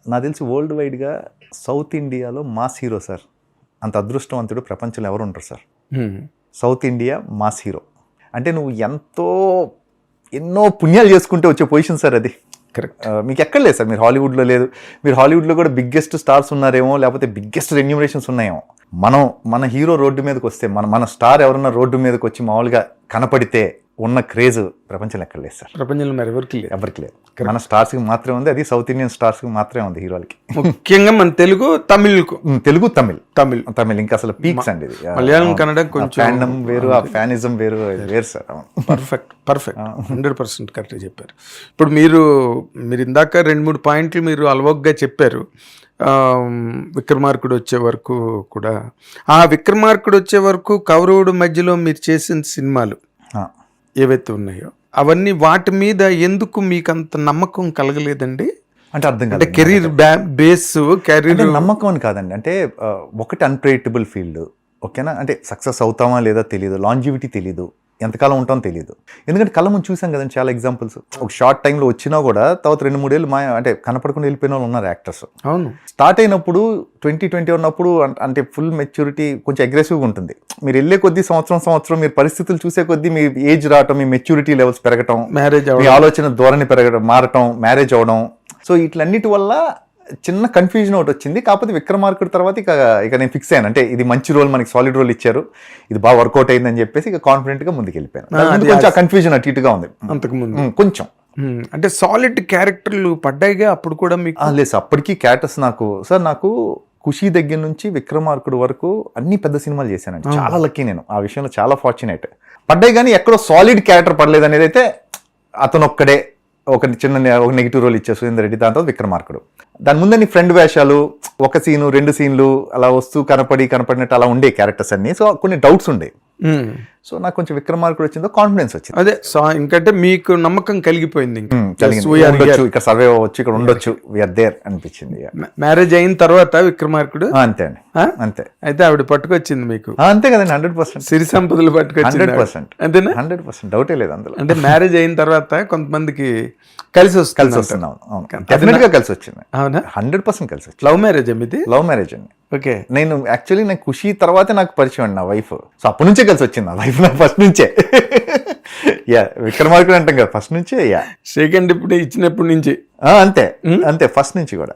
నాకు తెలిసి వరల్డ్ వైడ్గా సౌత్ ఇండియాలో మాస్ హీరో సార్. అంత అదృష్టవంతుడు ప్రపంచంలో ఎవరు ఉంటారు sir? South India mass hero అంటే నువ్వు ఎన్నో పుణ్యాలు చేసుకుంటే వచ్చే పొజిషన్ సార్ అది. కరెక్ట్. మీకు ఎక్కడ లేదు సార్, మీరు హాలీవుడ్లో లేదు. మీరు హాలీవుడ్లో కూడా బిగ్గెస్ట్ స్టార్స్ ఉన్నారేమో, లేకపోతే బిగ్గెస్ట్ రెన్యూమరేషన్స్ ఉన్నాయేమో. మన హీరో రోడ్డు మీదకి వస్తే, మన స్టార్ ఎవరన్నా రోడ్డు మీదకి వచ్చి మామూలుగా కనపడితే ఉన్న క్రేజ్ ప్రపంచంలో ఎక్కడ లేదు సార్. ప్రపంచంలో మరి ఎవరికి లేదు. మన స్టార్స్కి మాత్రమే ఉంది, అది సౌత్ ఇండియన్ స్టార్స్కి మాత్రమే ఉంది, హీరోలకి. ముఖ్యంగా మన తెలుగు తమిళ్ ఇంకా అసలు పీక్స్ అండి. మలయాళం, కన్నడ కొంచెం ఫ్యాన్డమ్ వేరు, ఆ ఫ్యానిజం వేరు సార్. పర్ఫెక్ట్ 100% కరెక్ట్గా చెప్పారు. ఇప్పుడు మీరు ఇందాక 2-3 పాయింట్లు మీరు అలవోగ్గా చెప్పారు. విక్రమార్కుడు వచ్చే వరకు కూడా, ఆ విక్రమార్కుడు వచ్చే వరకు కౌరవుడు మధ్యలో మీరు చేసిన సినిమాలు ఏవైతే ఉన్నాయో అవన్నీ, వాటి మీద ఎందుకు మీకు అంత నమ్మకం కలగలేదండి? అంటే అర్థం కాదు. అంటే కెరీర్ బేస్, కెరీర్ నమ్మకం అని కాదండి. అంటే ఒకటి అన్ప్రెడిక్టబుల్ ఫీల్డ్, ఓకేనా. అంటే సక్సెస్ అవుతామా లేదా తెలియదు, లాంజివిటీ తెలియదు, ఎంతకాలం ఉంటామో తెలియదు. ఎందుకంటే కళ్ళ ముందు చూసాం కదండి చాలా ఎగ్జాంపుల్స్. ఒక షార్ట్ టైంలో వచ్చినా కూడా తర్వాత 2-3 ఏళ్ళు అంటే కనపడకుండా వెళ్ళిపోయిన వాళ్ళు ఉన్నారు యాక్టర్స్. అవును. స్టార్ట్ అయినప్పుడు 2020 ఉన్నప్పుడు అంటే ఫుల్ మెచ్యూరిటీ, కొంచెం అగ్రెసివ్గా ఉంటుంది. మీరు వెళ్ళే కొద్దీ సంవత్సరం మీరు పరిస్థితులు చూసే కొద్దీ మీ ఏజ్ రావటం, మీ మెచ్యూరిటీ లెవెల్స్ పెరగటం, మీ ఆలోచన ధోరణి మారటం, మ్యారేజ్ అవడం. సో ఇట్లన్నిటి వల్ల చిన్న కన్ఫ్యూజన్ ఒకటి వచ్చింది. కాకపోతే విక్రమార్కుడు తర్వాత ఇక నేను ఫిక్స్ అయ్యాను. అంటే ఇది మంచి రోల్, మనకి సాలిడ్ రోల్ ఇచ్చారు, ఇది బాగా వర్కౌట్ అయిందని చెప్పేసి ఇక కాన్ఫిడెంట్ గా ముందుకు వెళ్ళిపోయాను. కొంచెం కన్ఫ్యూజన్ అటు ఇటుగా ఉంది అంతకుముందు కొంచెం. అంటే సాలిడ్ క్యారెక్టర్లు పడ్డాయిగా అప్పుడు కూడా మీకు? లేదు, అప్పటికీ క్యారెక్టర్స్ నాకు ఖుషి దగ్గర నుంచి విక్రమార్కుడు వరకు అన్ని పెద్ద సినిమాలు చేశానండి. చాలా లక్కీ నేను ఆ విషయంలో, చాలా ఫార్చునేట్. పడ్డాయి కానీ ఎక్కడో సాలిడ్ క్యారెక్టర్ పడలేదు అనేది అయితే అతను ఒక్కడే ఒక నెగిటివ్ రోల్ ఇచ్చే సురేందర్ రెడ్డి, దాని తర్వాత విక్రమార్కుడు. దాని ముందని ఫ్రెండ్ వేషాలు, 1 సీను 2 సీన్లు అలా వస్తూ కనపడినట్టు అలా ఉండే క్యారెక్టర్స్ అన్ని. సో కొన్ని డౌట్స్ ఉండే. సో నాకు కొంచెం విక్రమార్కుడు వచ్చిందో కాన్ఫిడెన్స్ వచ్చింది. అదే ఇంకంటే మీకు నమ్మకం కలిగిపోయింది, ఇక్కడ సర్వే అవ్వచ్చు, ఇక్కడ ఉండొచ్చు, వీఆర్ దేర్ అనిపించింది. మ్యారేజ్ అయిన తర్వాత విక్రమార్కుడు అంతే అండి, అంతే. అయితే ఆవిడ పట్టుకొచ్చింది మీకు? అంతే కదండి, 100%. సిరి సంపదలు పట్టుకొచ్చింది, 100%. అంతేనా? 100% డౌటే లేదు అందులో. అంటే మ్యారేజ్ అయిన తర్వాత కొంతమందికి కలిసి వస్తున్నాం. డెఫినెట్ గా కలిసి వచ్చింది. అవునా? 100% కలిసి వచ్చింది. లవ్ మ్యారేజ్ మీది? లవ్ మ్యారేజ్ అండి. ఓకే. నేను ఖుషి తర్వాతే నాకు పరిచయం అండి నా వైఫ్. సో అప్పటి నుంచే కలిసి వచ్చింది నా వైఫ్, నాకు ఫస్ట్ నుంచే. విక్రమార్కుడు అంటాం కదా, ఫస్ట్ నుంచే. సెకండ్ ఇప్పుడు ఇచ్చినప్పటి నుంచి అంతే ఫస్ట్ నుంచి కూడా.